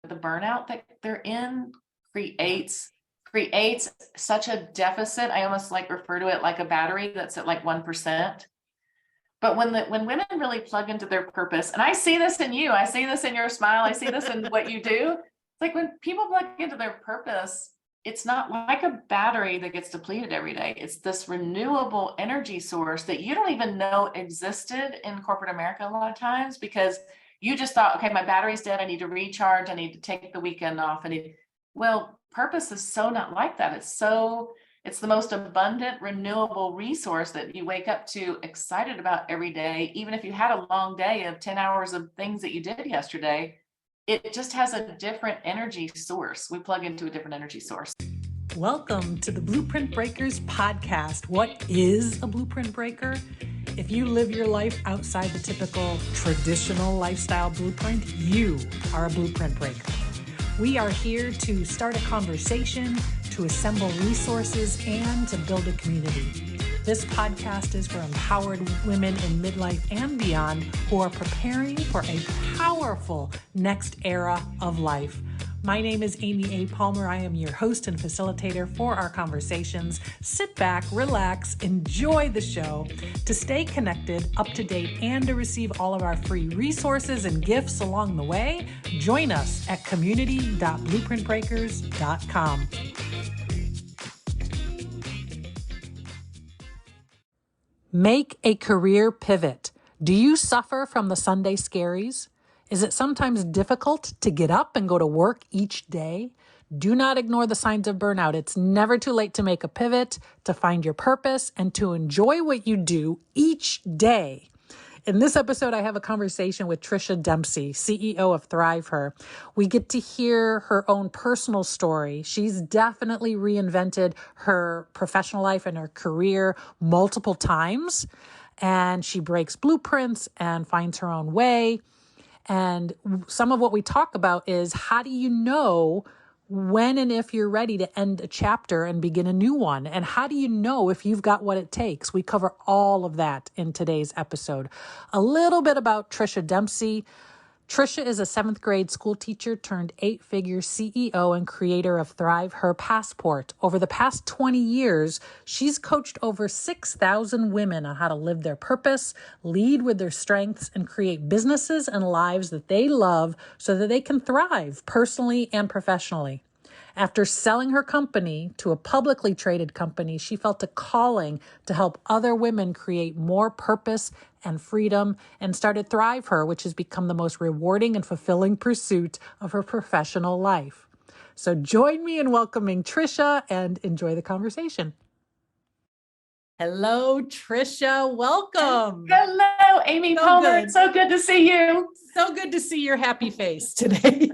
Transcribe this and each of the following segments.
the burnout that they're in creates such a deficit. I almost like refer to it like a battery that's at like 1%. But when women really plug into their purpose, and I see this in you, I see this in your smile, I see this in what you do. It's like when people plug into their purpose, it's not like a battery that gets depleted every day. It's this renewable energy source that you don't even know existed in corporate America a lot of times, because you just thought, okay, my battery's dead. I need to recharge. I need to take the weekend off. Well, purpose is so not like that. It's the most abundant, renewable resource that you wake up to excited about every day. Even if you had a long day of 10 hours of things that you did yesterday, it just has a different energy source. We plug into a different energy source. Welcome to the Blueprint Breakers podcast. What is a blueprint breaker? If you live your life outside the typical traditional lifestyle blueprint, you are a blueprint breaker. We are here to start a conversation, to assemble resources, and to build a community. This podcast is for empowered women in midlife and beyond who are preparing for a powerful next era of life. My name is Amy A. Palmer. I am your host and facilitator for our conversations. Sit back, relax, enjoy the show. To stay connected, up to date, and to receive all of our free resources and gifts along the way, join us at community.blueprintbreakers.com. Make a career pivot. Do you suffer from the Sunday scaries? Is it sometimes difficult to get up and go to work each day? Do not ignore the signs of burnout. It's never too late to make a pivot, to find your purpose, and to enjoy what you do each day. In this episode, I have a conversation with Tricia Dempsey, CEO of ThriveHer. We get to hear her own personal story. She's definitely reinvented her professional life and her career multiple times, and she breaks blueprints and finds her own way. And some of what we talk about is, how do you know when and if you're ready to end a chapter and begin a new one? And how do you know if you've got what it takes? We cover all of that in today's episode. A little bit about Tricia Dempsey. Tricia is a 7th grade school teacher turned 8-figure CEO and creator of ThriveHer Passport. Over the past 20 years, she's coached over 6,000 women on how to live their purpose, lead with their strengths, and create businesses and lives that they love so that they can thrive personally and professionally. After selling her company to a publicly traded company, she felt a calling to help other women create more purpose and freedom, and started ThriveHer, which has become the most rewarding and fulfilling pursuit of her professional life. So join me in welcoming Tricia and enjoy the conversation. Hello, Tricia. Welcome. Hello, Amy Palmer. It's so good to see you. So good to see your happy face today.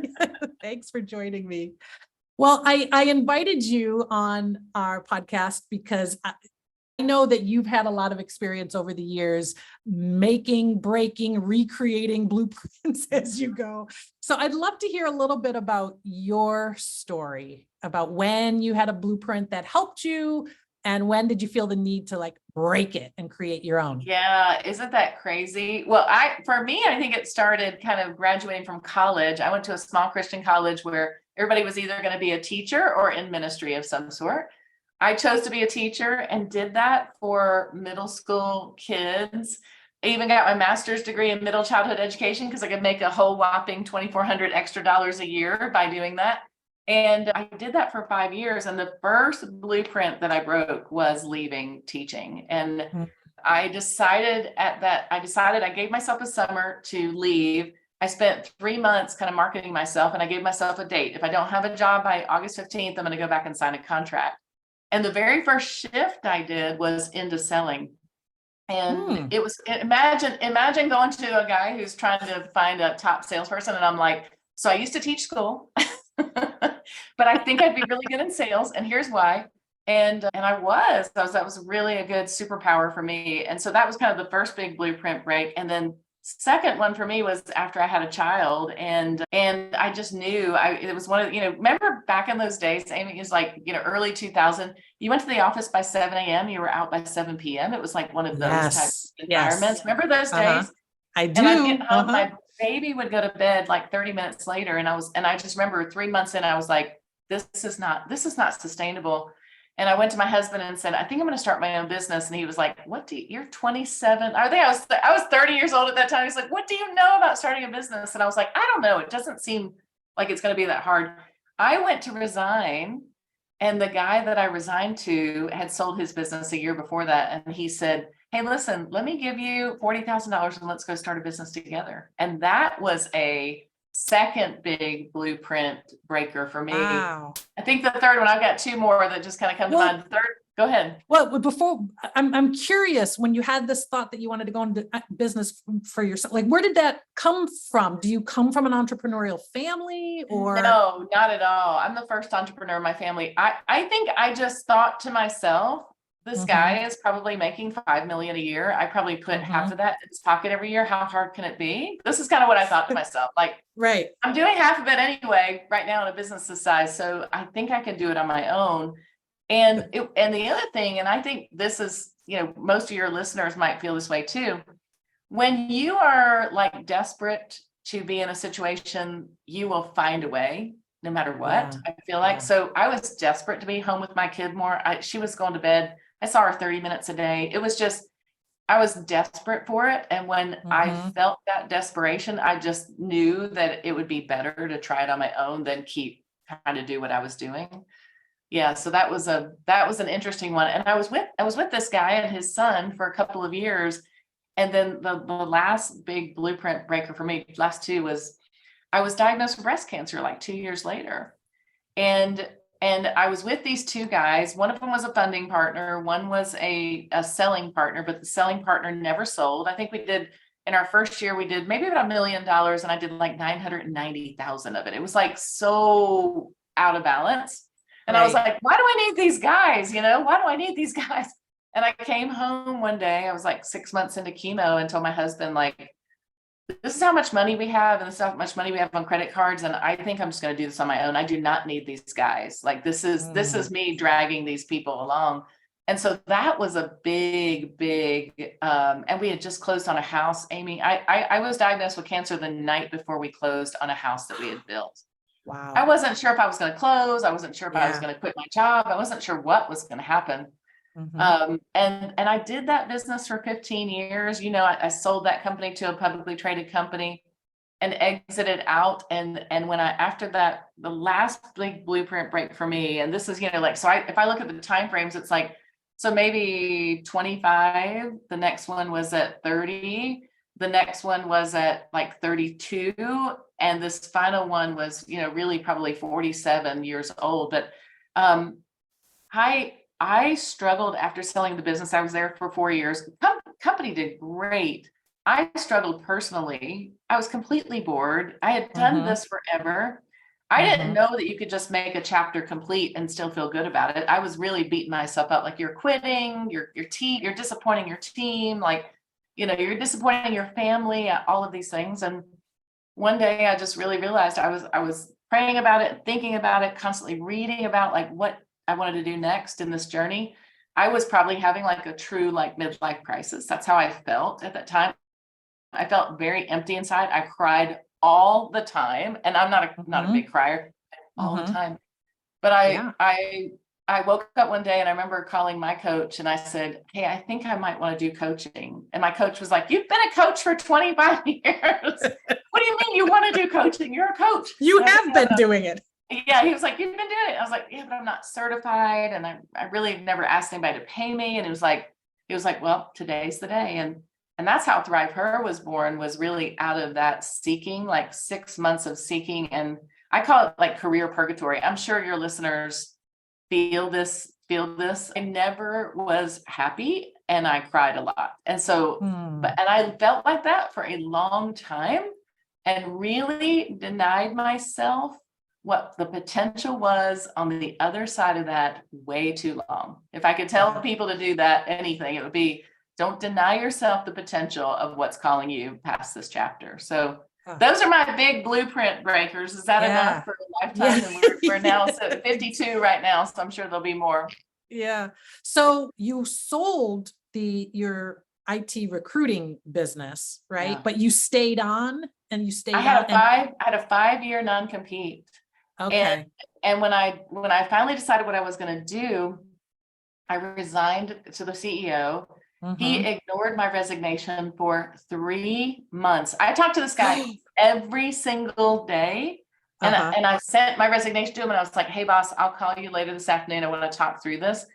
Thanks for joining me. Well, I invited you on our podcast because I know that you've had a lot of experience over the years making, breaking, recreating blueprints as you go. So I'd love to hear a little bit about your story, about when you had a blueprint that helped you and when did you feel the need to break it and create your own? Yeah, isn't that crazy? Well, for me, I think it started kind of graduating from college. I went to a small Christian college where everybody was either going to be a teacher or in ministry of some sort. I chose to be a teacher and did that for middle school kids. I even got my master's degree in middle childhood education because I could make a whole whopping $2,400 extra a year by doing that. And I did that for 5 years. And the first blueprint that I broke was leaving teaching. And I decided I gave myself a summer to leave. I spent 3 months kind of marketing myself, and I gave myself a date. If I don't have a job by August 15th, I'm going to go back and sign a contract. And the very first shift I did was into selling. And it was, imagine going to a guy who's trying to find a top salesperson. And I'm like, so I used to teach school, but I think I'd be really good in sales. And here's why. And that was really a good superpower for me. And so that was kind of the first big blueprint break. And then second one for me was after I had a child, and I just knew it was one of, remember back in those days, Amy, is early 2000, you went to the office by 7 a.m., you were out by 7 p.m. It was like one of those types of environments. Remember those days? I do. And I'd get home, baby would go to bed like 30 minutes later. And I just remember 3 months in, I was like, this is not sustainable. And I went to my husband and said, I think I'm going to start my own business. And he was like, you're 27. I think I was 30 years old at that time. He's like, what do you know about starting a business? And I was like, I don't know. It doesn't seem like it's going to be that hard. I went to resign, and the guy that I resigned to had sold his business a year before that. And he said, hey, listen, let me give you $40,000 and let's go start a business together. And that was a second big blueprint breaker for me. Wow. I think the third one, I've got two more that just kind of come to mind. The third, go ahead. Well, before I'm curious, when you had this thought that you wanted to go into business for yourself, like, where did that come from? Do you come from an entrepreneurial family, or? No, not at all. I'm the first entrepreneur in my family. I think I just thought to myself, this guy is probably making 5 million a year. I probably put half of that in his pocket every year. How hard can it be? This is kind of what I thought to myself. Like, right. I'm doing half of it anyway, right now in a business this size. So I think I can do it on my own. And the other thing, and I think this is, most of your listeners might feel this way too. When you are like desperate to be in a situation, you will find a way no matter what. Yeah. I feel like, so I was desperate to be home with my kid more. She was going to bed. I saw her 30 minutes a day. It was just, I was desperate for it. And when I felt that desperation, I just knew that it would be better to try it on my own than keep trying to do what I was doing. Yeah. So that was an interesting one. And I was with this guy and his son for a couple of years. And then the last big blueprint breaker for me, last two, was I was diagnosed with breast cancer like 2 years later. And I was with these two guys. One of them was a funding partner. One was a selling partner, but the selling partner never sold. I think in our first year, we did maybe about $1 million, and I did like 990,000 of it. It was like so out of balance. And I was like, why do I need these guys? Why do I need these guys? And I came home one day, I was like 6 months into chemo, and told my husband, like, this is how much money we have, and this is how much money we have on credit cards. And I think I'm just going to do this on my own. I do not need these guys. Like, this is me dragging these people along. And so that was a big, and we had just closed on a house, Amy. I was diagnosed with cancer the night before we closed on a house that we had built. Wow. I wasn't sure if I was going to close. I wasn't sure if I was going to quit my job. I wasn't sure what was going to happen. And I did that business for 15 years. I sold that company to a publicly traded company and exited out. And when after that, the last big blueprint break for me, and this is, if I look at the timeframes, it's like, so maybe 25, the next one was at 30, the next one was at like 32. And this final one was, really probably 47 years old. But I struggled after selling the business. I was there for 4 years. Company did great. I struggled personally. I was completely bored. I had done this forever. I didn't know that you could just make a chapter complete and still feel good about it. I was really beating myself up. Like, you're quitting your team, you're disappointing your team. Like, you're disappointing your family, all of these things. And one day I just really realized I was praying about it, thinking about it, constantly reading about like what I wanted to do next in this journey. I was probably having like a true like midlife crisis. That's how I felt at that time. I felt very empty inside. I cried all the time, and I'm not a big crier all the time. But I woke up one day and I remember calling my coach and I said, hey, I think I might want to do coaching. And my coach was like, you've been a coach for 25 years. What do you mean you want to do coaching? You're a coach. You have been doing it. Yeah, he was like, you've been doing it. I was like, yeah, but I'm not certified. And I really never asked anybody to pay me. And he was like, well, today's the day. And that's how ThriveHer was born, was really out of that seeking, like 6 months of seeking. And I call it like career purgatory. I'm sure your listeners feel this. I never was happy, and I cried a lot. And so, and I felt like that for a long time and really denied myself what the potential was on the other side of that way too long. If I could tell people to do that, anything, it would be, don't deny yourself the potential of what's calling you past this chapter. So those are my big blueprint breakers. Is that enough for a lifetime? And we're now 52 right now, so I'm sure there'll be more. Yeah. So you sold your IT recruiting business, right? Yeah. But you stayed on and you I stayed had out? I had a 5-year non-compete. Okay. And when I finally decided what I was going to do, I resigned to the CEO. He Mm-hmm. ignored my resignation for 3 months. I talked to this guy every single day. Uh-huh. And I sent my resignation to him and I was like, hey boss, I'll call you later this afternoon. I want to talk through this.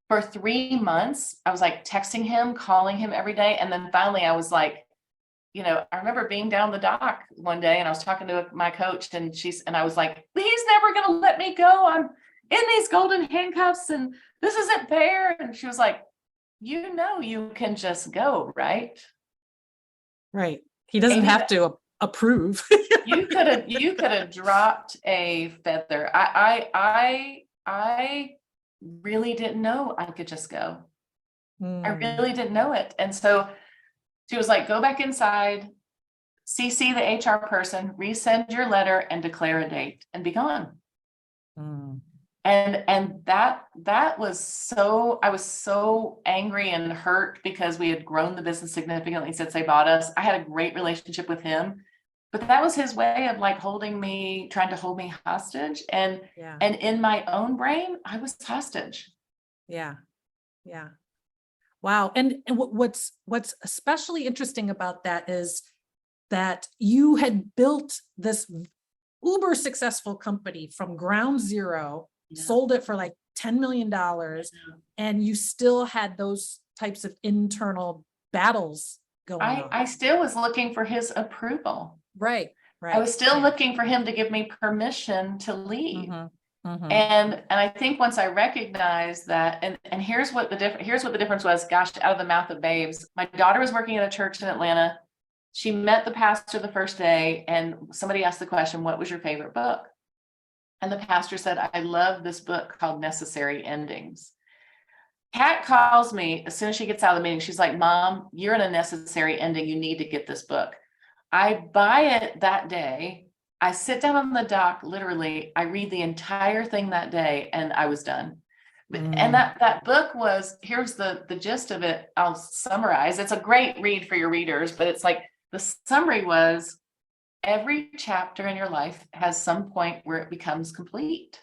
For 3 months, I was like texting him, calling him every day. And then finally I was like, I remember being down the dock one day and I was talking to my coach and I was like, he's never going to let me go. I'm in these golden handcuffs and this isn't fair. And she was like, you can just go, right? Right. He doesn't Amy, have to approve. you could have dropped a feather. I really didn't know I could just go. I really didn't know it. And so she was like, go back inside, CC the HR person, resend your letter and declare a date and be gone. And that was I was so angry and hurt because we had grown the business significantly since they bought us. I had a great relationship with him, but that was his way of like trying to hold me hostage. And in my own brain, I was hostage. Yeah. Yeah. Wow. And what's especially interesting about that is that you had built this uber successful company from ground zero, sold it for like $10 million, and you still had those types of internal battles going on. I still was looking for his approval. Right. I was still looking for him to give me permission to leave. And I think once I recognized that, and here's what the difference was, gosh, out of the mouth of babes. My daughter was working at a church in Atlanta. She met the pastor the first day and somebody asked the question, what was your favorite book? And the pastor said, I love this book called Necessary Endings. Kat calls me as soon as she gets out of the meeting. She's like, Mom, you're in a necessary ending. You need to get this book. I buy it that day. I sit down on the dock, literally, I read the entire thing that day and I was done. And that book was, here's the gist of it. I'll summarize. It's a great read for your readers, but it's like the summary was every chapter in your life has some point where it becomes complete.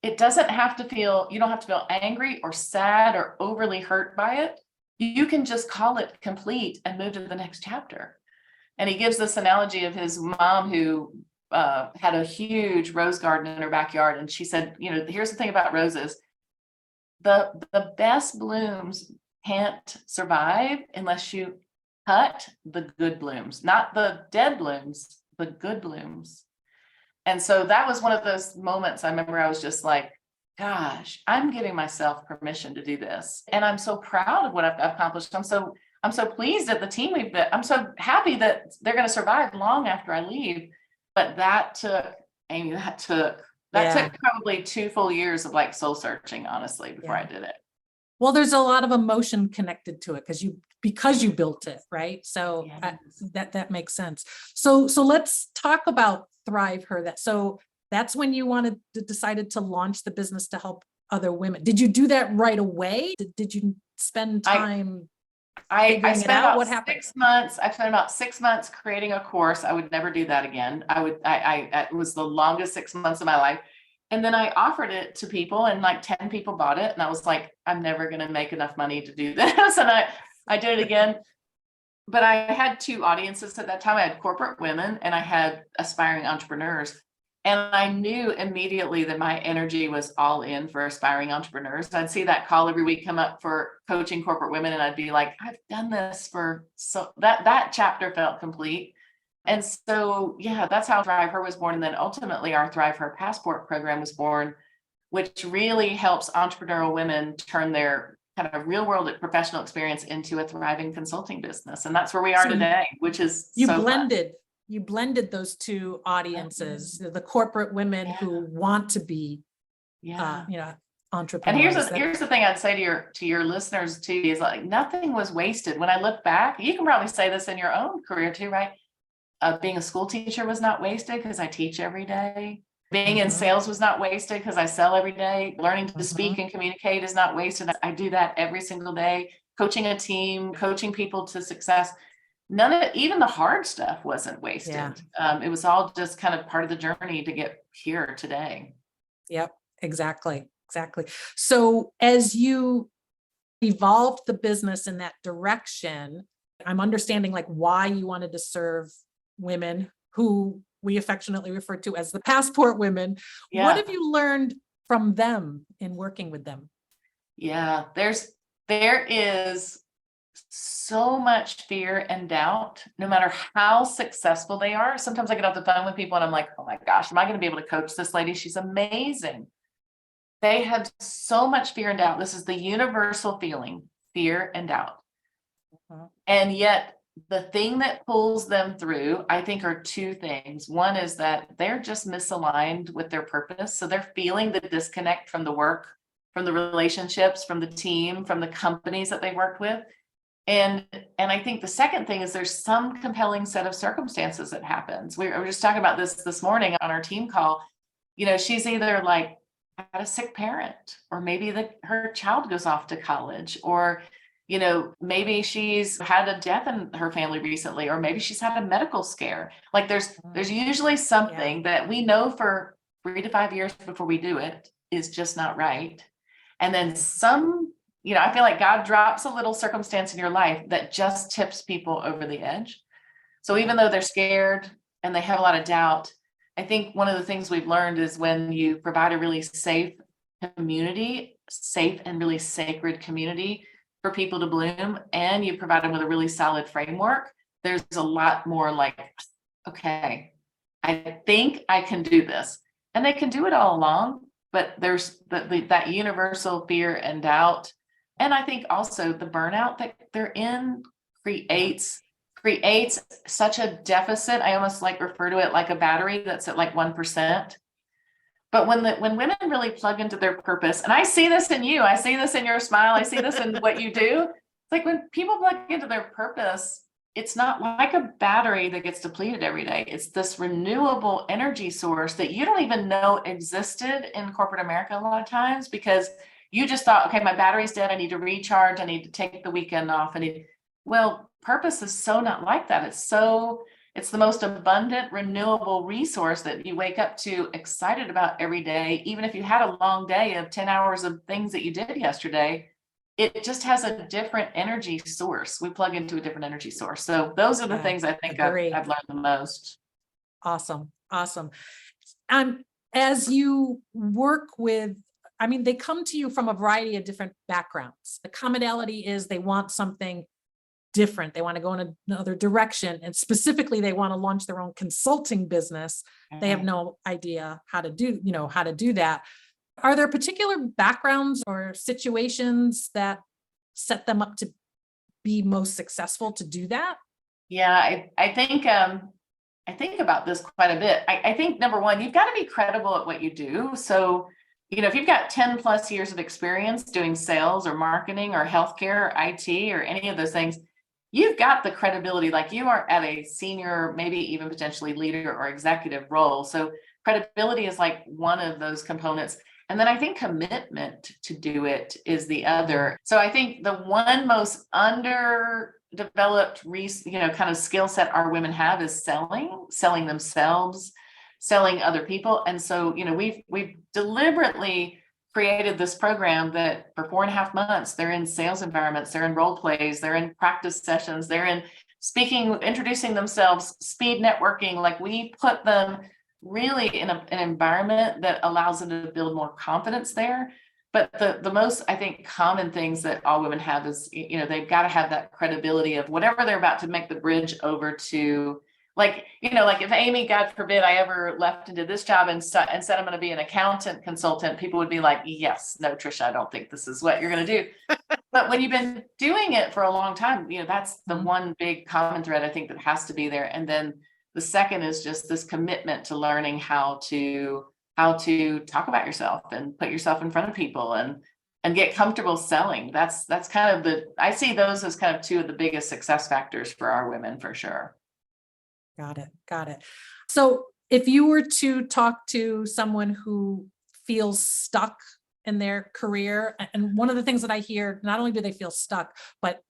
It doesn't have to feel, you don't have to feel angry or sad or overly hurt by it. You can just call it complete and move to the next chapter. And he gives this analogy of his mom who had a huge rose garden in her backyard. And she said, here's the thing about roses. The best blooms can't survive unless you cut the good blooms, not the dead blooms, the good blooms. And so that was one of those moments I remember I was just like, gosh, I'm giving myself permission to do this. And I'm so proud of what I've accomplished. I'm so pleased at the team we've built. I'm so happy that they're going to survive long after I leave. But that took probably 2 full years of like soul searching, honestly, before I did it. Well, there's a lot of emotion connected to it because you built it, right? So that makes sense. So let's talk about ThriveHer. So that's when you decided to launch the business to help other women. Did you do that right away? Did you spend time I spent out? about What happened? 6 months. I spent about 6 months creating a course. I would never do that again. It was the longest 6 months of my life. And then I offered it to people and like 10 people bought it. And I was like, I'm never going to make enough money to do this. And I did it again. But I had 2 audiences at that time. I had corporate women and I had aspiring entrepreneurs. And I knew immediately that my energy was all in for aspiring entrepreneurs. I'd see that call every week come up for coaching corporate women. And I'd be like, I've done this so that chapter felt complete. And so, that's how ThriveHer was born. And then ultimately our ThriveHer Passport program was born, which really helps entrepreneurial women turn their kind of real world professional experience into a thriving consulting business. And that's where we are today, which is you blended those 2 audiences, the corporate women who want to be, entrepreneurs. And here's the thing I'd say to your listeners too, is like nothing was wasted. When I look back, you can probably say this in your own career too, right? Being a school teacher was not wasted because I teach every day. Being in sales was not wasted because I sell every day. Learning to speak and communicate is not wasted. I do that every single day. Coaching a team, coaching people to success. none of even the hard stuff wasn't wasted. Yeah. It was all just kind of part of the journey to get here today. Yep, exactly. Exactly. So as you evolved the business in that direction, I'm understanding like why you wanted to serve women who we affectionately refer to as the passport women. What Yeah. have you learned from them in working with them? Yeah. There is so much fear and doubt, no matter how successful they are. Sometimes I get off the phone with people and I'm like, oh my gosh, am I going to be able to coach this lady? She's amazing. They have so much fear and doubt. This is the universal feeling, fear and doubt. Mhm. And yet the thing that pulls them through, I think, are two things. One is that they're just misaligned with their purpose. So they're feeling the disconnect from the work, from the relationships, from the team, from the companies that they worked with. And I think the second thing is there's some compelling set of circumstances that happens. We were just talking about this morning on our team call. She's either like had a sick parent, or maybe her child goes off to college, or maybe she's had a death in her family recently, or maybe she's had a medical scare. Like there's usually something that we know for 3 to 5 years before we do it is just not right. And then I feel like God drops a little circumstance in your life that just tips people over the edge. So even though they're scared and they have a lot of doubt, I think one of the things we've learned is when you provide a really safe community, safe and really sacred community for people to bloom, and you provide them with a really solid framework, there's a lot more like, okay, I think I can do this. And they can do it all along, but there's that universal fear and doubt. And I think also the burnout that they're in creates such a deficit. I almost like refer to it like a battery that's at like 1%. But when women really plug into their purpose, and I see this in you, I see this in your smile, I see this in what you do. It's like when people plug into their purpose, it's not like a battery that gets depleted every day. It's this renewable energy source that you don't even know existed in corporate America a lot of times, because you just thought, okay, my battery's dead. I need to recharge. I need to take the weekend off. Well, purpose is so not like that. It's the most abundant, renewable resource that you wake up to excited about every day. Even if you had a long day of 10 hours of things that you did yesterday, it just has a different energy source. We plug into a different energy source. So those are the things I think I've learned the most. Awesome. Awesome. As you work with, they come to you from a variety of different backgrounds. The commonality is they want something different. They want to go in another direction. And specifically, they want to launch their own consulting business. They have no idea how to do that. Are there particular backgrounds or situations that set them up to be most successful to do that? Yeah, I think about this quite a bit. I think number one, you've got to be credible at what you do. So, if you've got 10 plus years of experience doing sales or marketing or healthcare or IT or any of those things, you've got the credibility, like you are at a senior, maybe even potentially leader or executive role. So credibility is like one of those components. And then I think commitment to do it is the other. So I think the one most underdeveloped, kind of skill set our women have is selling themselves, selling other people. And so, we've deliberately created this program that for 4.5 months, they're in sales environments, they're in role plays, they're in practice sessions, they're in speaking, introducing themselves, speed networking. Like we put them really in an environment that allows them to build more confidence there. But the most, I think, common things that all women have is, they've got to have that credibility of whatever they're about to make the bridge over to. Like if Amy, God forbid, I ever left and did this job and said I'm going to be an accountant consultant, people would be like, yes, no, Tricia, I don't think this is what you're going to do. But when you've been doing it for a long time, that's the one big common thread I think that has to be there. And then the second is just this commitment to learning how to talk about yourself and put yourself in front of people and get comfortable selling. That's kind of I see those as kind of two of the biggest success factors for our women, for sure. Got it. So if you were to talk to someone who feels stuck in their career, and one of the things that I hear, not only do they feel stuck, but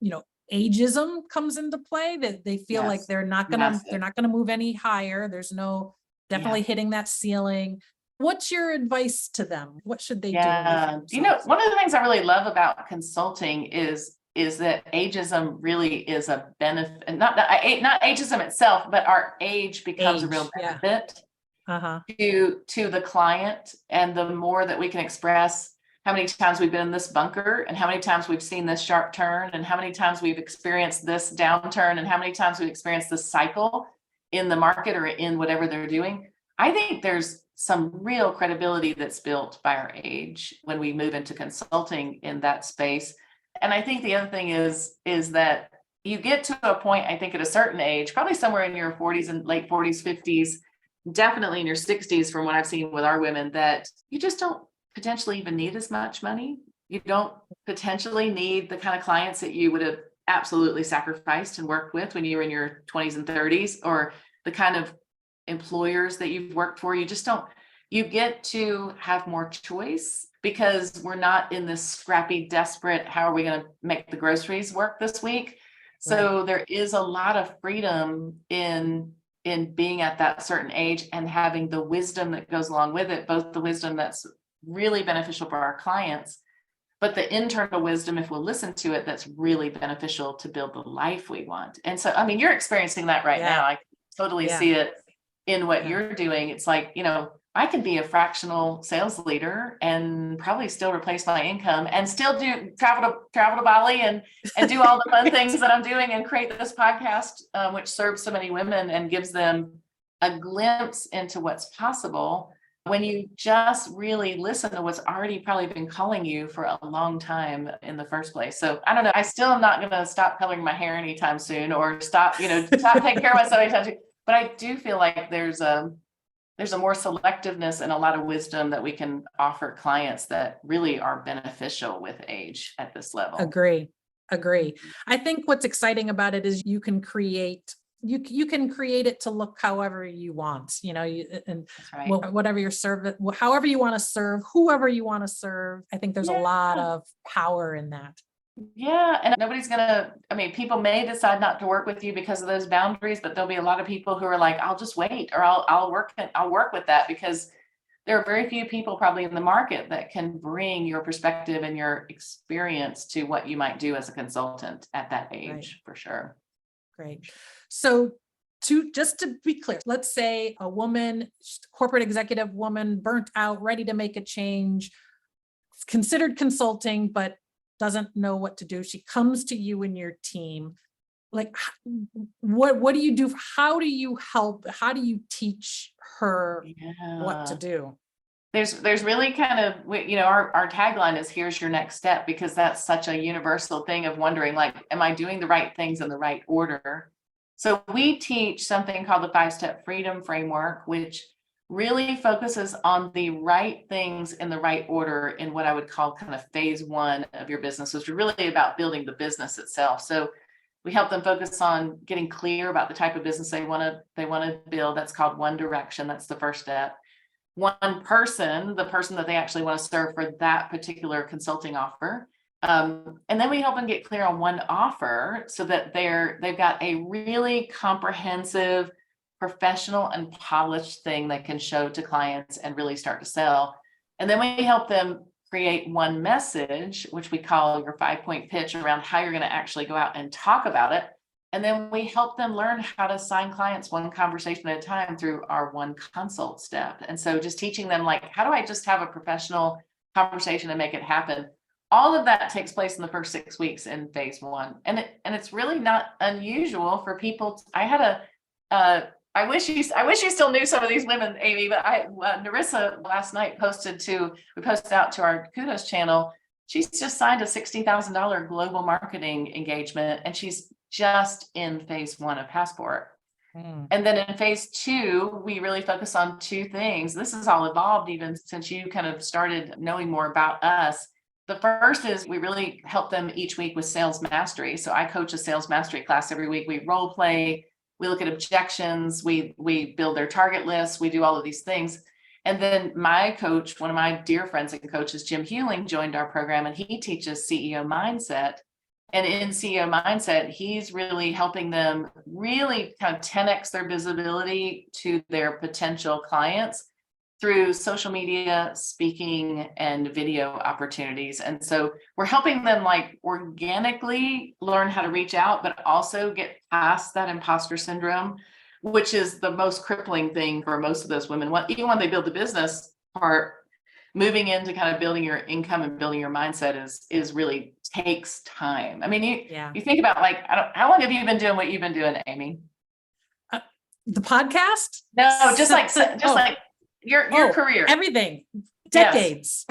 ageism comes into play, that they feel like Yes. they're not Massive. gonna move any higher. There's no Yeah. definitely hitting that ceiling. What's your advice to them? What should they do to lift Yeah. themselves? One of the things I really love about consulting is that ageism really is a benefit, and not ageism itself, but our age becomes a real Age, yeah. benefit Uh-huh. to the client. And the more that we can express how many times we've been in this bunker, and how many times we've seen this sharp turn, and how many times we've experienced this downturn, and how many times we've experienced this cycle in the market or in whatever they're doing, I think there's some real credibility that's built by our age when we move into consulting in that space. And I think the other thing is that you get to a point, I think at a certain age, probably somewhere in your 40s and late 40s, 50s, definitely in your 60s, from what I've seen with our women, that you just don't potentially even need as much money. You don't potentially need the kind of clients that you would have absolutely sacrificed and worked with when you were in your 20s and 30s, or the kind of employers that you've worked for. You just don't, you get to have more choice, because we're not in this scrappy, desperate, how are we going to make the groceries work this week? So there is a lot of freedom in being at that certain age and having the wisdom that goes along with it, both the wisdom that's really beneficial for our clients, but the internal wisdom, if we'll listen to it, that's really beneficial to build the life we want. And so, I mean, you're experiencing that right now. I totally see it in what you're doing. It's like, I could be a fractional sales leader and probably still replace my income and still do travel to Bali and do all the fun things that I'm doing, and create this podcast, which serves so many women and gives them a glimpse into what's possible when you just really listen to what's already probably been calling you for a long time in the first place. So I don't know. I still am not going to stop coloring my hair anytime soon, or stop taking care of myself anytime soon. But I do feel like there's a more selectiveness and a lot of wisdom that we can offer clients that really are beneficial with age at this level. Agree. I think what's exciting about it is you can create it to look however you want, and That's right. whatever your service, however you want to serve, whoever you want to serve. I think there's a lot of power in that. Yeah. And people may decide not to work with you because of those boundaries, but there'll be a lot of people who are like, I'll just wait, or I'll work with that, because there are very few people probably in the market that can bring your perspective and your experience to what you might do as a consultant at that age, for sure. Great. So just to be clear, let's say a woman, corporate executive woman, burnt out, ready to make a change, considered consulting, but doesn't know what to do. She comes to you and your team. Like, what do you do? How do you help? How do you teach her what to do? There's really kind of, our tagline is, here's your next step, because that's such a universal thing of wondering, like, am I doing the right things in the right order? So we teach something called the 5-step freedom framework, which really focuses on the right things in the right order in what I would call kind of phase one of your business, which is really about building the business itself. So we help them focus on getting clear about the type of business they want to build. That's called one direction. That's the first step. One person, the person that they actually want to serve for that particular consulting offer. And then we help them get clear on one offer, so that they've got a really comprehensive, professional and polished thing they can show to clients and really start to sell. And then we help them create one message, which we call your 5-point pitch, around how you're going to actually go out and talk about it. And then we help them learn how to sign clients one conversation at a time through our one consult step. And so just teaching them, like, how do I just have a professional conversation and make it happen? All of that takes place in the first 6 weeks in phase one. And it's really not unusual for people. I wish you still knew some of these women, Amy, but Narissa last night we posted out to our Kudos channel. She's just signed a $60,000 global marketing engagement, and she's just in phase one of Passport. And then in phase two, we really focus on two things. This has all evolved even since you kind of started knowing more about us. The first is we really help them each week with sales mastery. So I coach a sales mastery class every week. We role play, we look at objections, we build their target lists, we do all of these things. And then my coach, one of my dear friends and coaches, Jim Hewling, joined our program, and he teaches CEO mindset. And in CEO mindset, he's really helping them really kind of 10x their visibility to their potential clients through social media, speaking, and video opportunities. And so we're helping them like organically learn how to reach out, but also get past that imposter syndrome, which is the most crippling thing for most of those women. Even when they build the business part, moving into kind of building your income and building your mindset is really takes time. I mean, you think about like, how long have you been doing what you've been doing, Amy? The podcast? No, just like your career. Everything. Decades.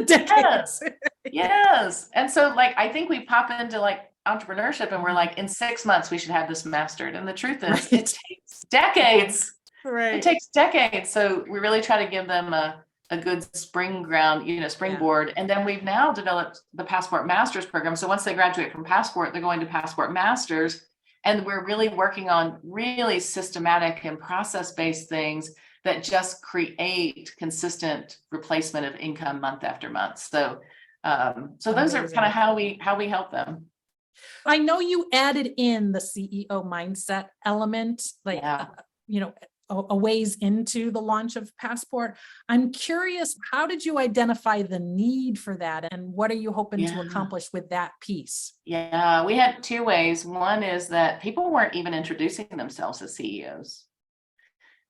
Decades. Yes. Yes. And so like, I think we pop into like entrepreneurship and we're like, in 6 months, we should have this mastered. And the truth is it takes decades. Right. It takes decades. So we really try to give them a good springboard. And then we've now developed the Passport Masters program. So once they graduate from Passport, they're going to Passport Masters. And we're really working on really systematic and process-based things that just create consistent replacement of income month after month. So those are kind of how we help them. I know you added in the CEO mindset element, like, a ways into the launch of Passport. I'm curious, how did you identify the need for that? And what are you hoping to accomplish with that piece? Yeah, we had two ways. One is that people weren't even introducing themselves as CEOs.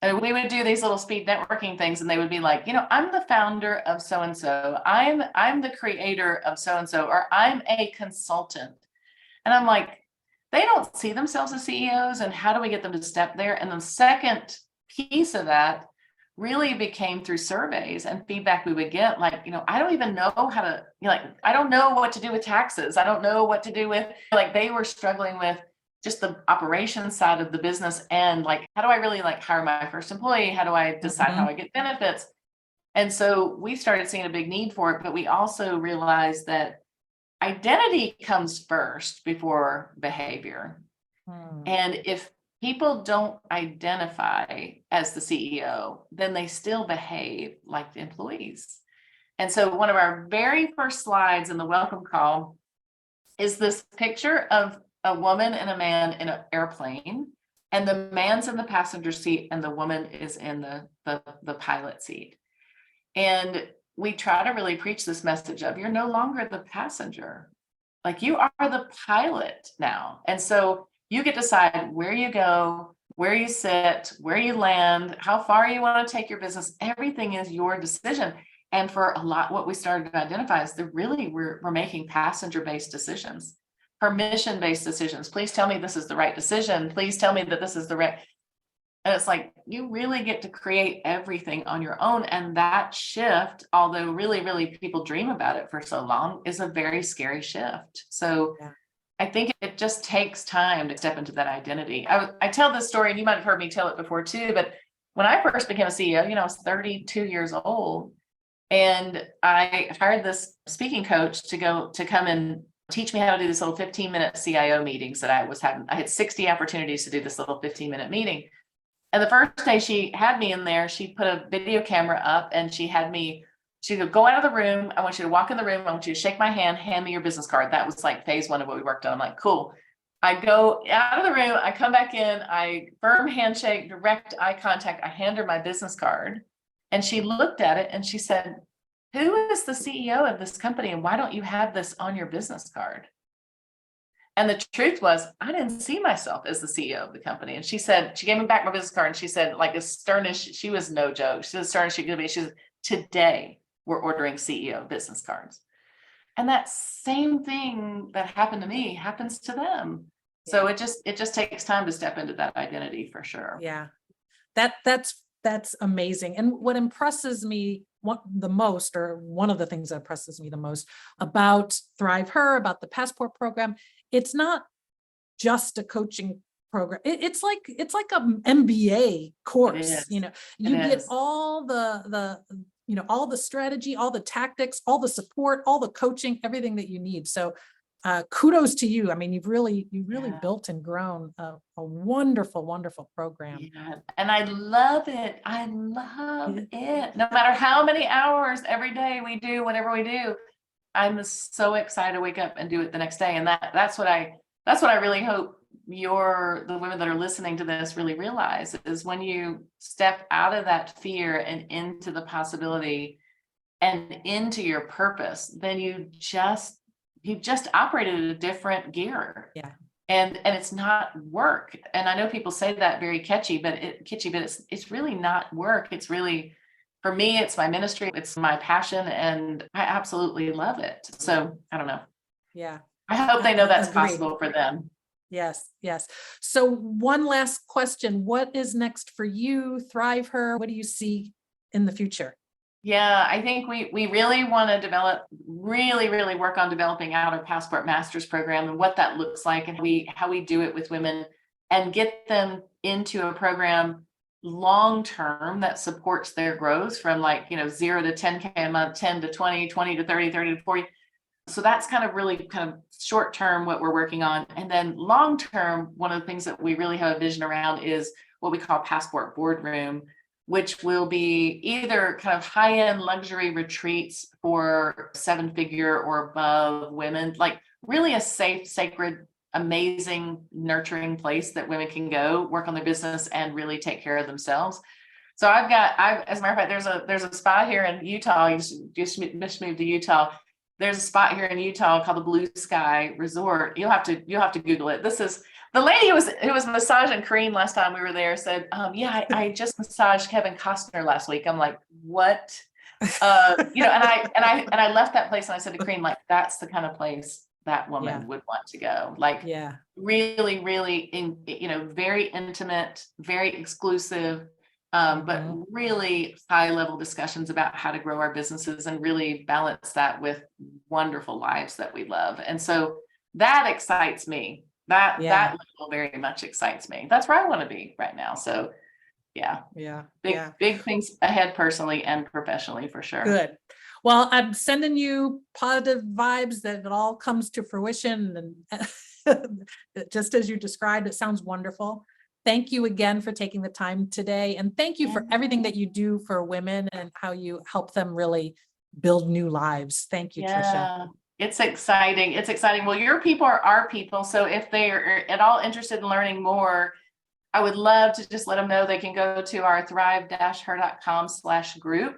And we would do these little speed networking things and they would be like, I'm the founder of so-and-so. I'm the creator of so-and-so, or I'm a consultant. And I'm like, they don't see themselves as CEOs. And how do we get them to step there? And the second piece of that really became through surveys and feedback we would get, like, I don't even know how to, I don't know what to do with taxes. I don't know what to do with, like, they were struggling with just the operations side of the business. And like, how do I really like hire my first employee? How do I decide how I get benefits? And so we started seeing a big need for it, but we also realized that identity comes first before behavior. And if people don't identify as the CEO, then they still behave like the employees. And so one of our very first slides in the welcome call is this picture of a woman and a man in an airplane, and the man's in the passenger seat and the woman is in the pilot seat. And we try to really preach this message of, you're no longer the passenger, like you are the pilot now. And so you get to decide where you go, where you sit, where you land, how far you want to take your business. Everything is your decision. And for a lot, what we started to identify is that really we're making passenger-based decisions, permission-based decisions. Please tell me this is the right decision. Please tell me that this is the right. And it's like, you really get to create everything on your own. And that shift, although really, really people dream about it for so long, is a very scary shift. So I think it just takes time to step into that identity. I tell this story, and you might have heard me tell it before too, but when I first became a CEO, I was 32 years old, and I hired this speaking coach to come and teach me how to do this little 15-minute CIO meetings that I was having. I had 60 opportunities to do this little 15-minute meeting. And the first day she had me in there, she put a video camera up and she said, go out of the room. I want you to walk in the room. I want you to shake my hand, hand me your business card. That was like phase one of what we worked on. I'm like, cool. I go out of the room. I come back in, I firm handshake, direct eye contact. I hand her my business card and she looked at it and she said, who is the CEO of this company? And why don't you have this on your business card? And the truth was, I didn't see myself as the CEO of the company. And she said, she gave me back my business card and she said, like, as stern as she was, no joke. She said, as stern as she could be. She said, today we're ordering CEO business cards. And that same thing that happened to me happens to them. So it just takes time to step into that identity for sure. Yeah. That's amazing. And what impresses me the most, or one of the things that impresses me the most about ThriveHer, about the Passport program, it's not just a coaching program. It's like an MBA course. You get all all the strategy, all the tactics, all the support, all the coaching, everything that you need. So kudos to you. I mean, you've really built and grown a wonderful, wonderful program. Yeah. And I love it. I love it. No matter how many hours every day we do whatever we do, I'm so excited to wake up and do it the next day. And that's what I really hope the women that are listening to this really realize is when you step out of that fear and into the possibility and into your purpose, then you just operated at a different gear. Yeah. And it's not work. And I know people say that very kitschy, but it's really not work. It's really, for me, it's my ministry, it's my passion, and I absolutely love it. So I don't know. Yeah. I hope they know that's Agreed. possible for them. Yes. Yes. So one last question. What is next for you, ThriveHer? What do you see in the future? Yeah, I think we really want to really work on developing out our Passport Master's program and what that looks like and how we do it with women and get them into a program long-term that supports their growth from 0 to 10K a month, 10 to 20, 20 to 30, 30 to 40. So that's kind of short-term what we're working on. And then long-term, one of the things that we really have a vision around is what we call Passport Boardroom, which will be either kind of high-end luxury retreats for 7-figure or above women, like really a safe, sacred, amazing, nurturing place that women can go work on their business and really take care of themselves. So as a matter of fact, there's a spot here in Utah. You just moved to Utah. There's a spot here in Utah called the Blue Sky Resort. You'll have to Google it. This is the lady who was massaging Kareem last time we were there said, yeah, I just massaged Kevin Costner last week. I'm like, what? And I left that place and I said to Kareem, like, that's the kind of place that woman would want to go. Like, really, really very intimate, very exclusive, but really high level discussions about how to grow our businesses and really balance that with wonderful lives that we love. And so that excites me. That level very much excites me. That's where I want to be right now. So big things ahead personally and professionally for sure. Good. Well, I'm sending you positive vibes that it all comes to fruition. And just as you described, it sounds wonderful. Thank you again for taking the time today. And thank you for everything that you do for women and how you help them really build new lives. Thank you, Tricia. It's exciting. It's exciting. Well, your people are our people. So if they are at all interested in learning more, I would love to just let them know they can go to our thrive-her.com/group,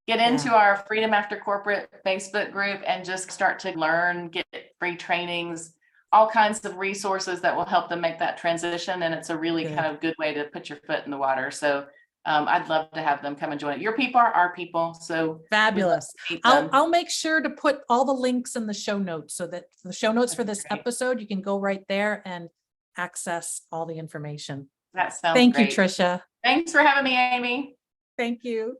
get into our Freedom After Corporate Facebook group and just start to learn, get free trainings, all kinds of resources that will help them make that transition. And it's a really kind of good way to put your foot in the water. So I'd love to have them come and join it. Your people are our people. So fabulous. I'll make sure to put all the links in the show notes so that the show notes for this episode, you can go right there and access all the information. That sounds Thank great. you, Tricia. Thanks for having me, Amy. Thank you.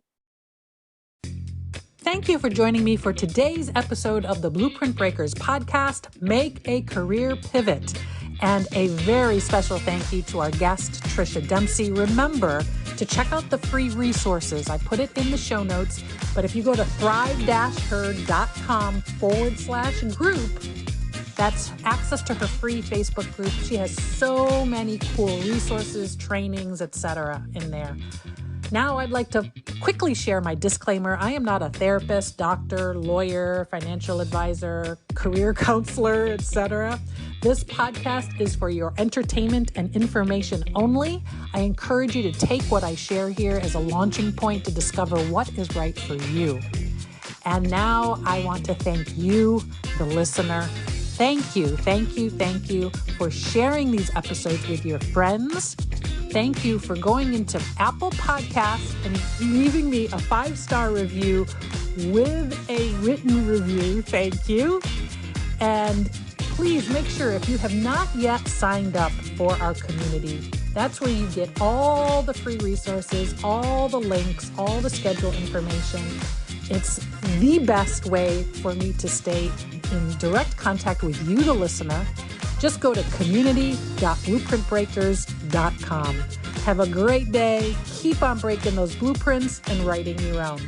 Thank you for joining me for today's episode of the Blueprint Breakers podcast, Make a Career Pivot. And a very special thank you to our guest, Tricia Dempsey. Remember to check out the free resources. I put it in the show notes, but if you go to thrive-her.com/group, that's access to her free Facebook group. She has so many cool resources, trainings, etc. in there. Now I'd like to quickly share my disclaimer. I am not a therapist, doctor, lawyer, financial advisor, career counselor, etc. This podcast is for your entertainment and information only. I encourage you to take what I share here as a launching point to discover what is right for you. And now I want to thank you, the listener. Thank you for sharing these episodes with your friends. Thank you for going into Apple Podcasts and leaving me a 5-star review with a written review. Thank you. And please make sure if you have not yet signed up for our community, that's where you get all the free resources, all the links, all the schedule information. It's the best way for me to stay in direct contact with you, the listener. Just go to community.blueprintbreakers.com. Have a great day. Keep on breaking those blueprints and writing your own.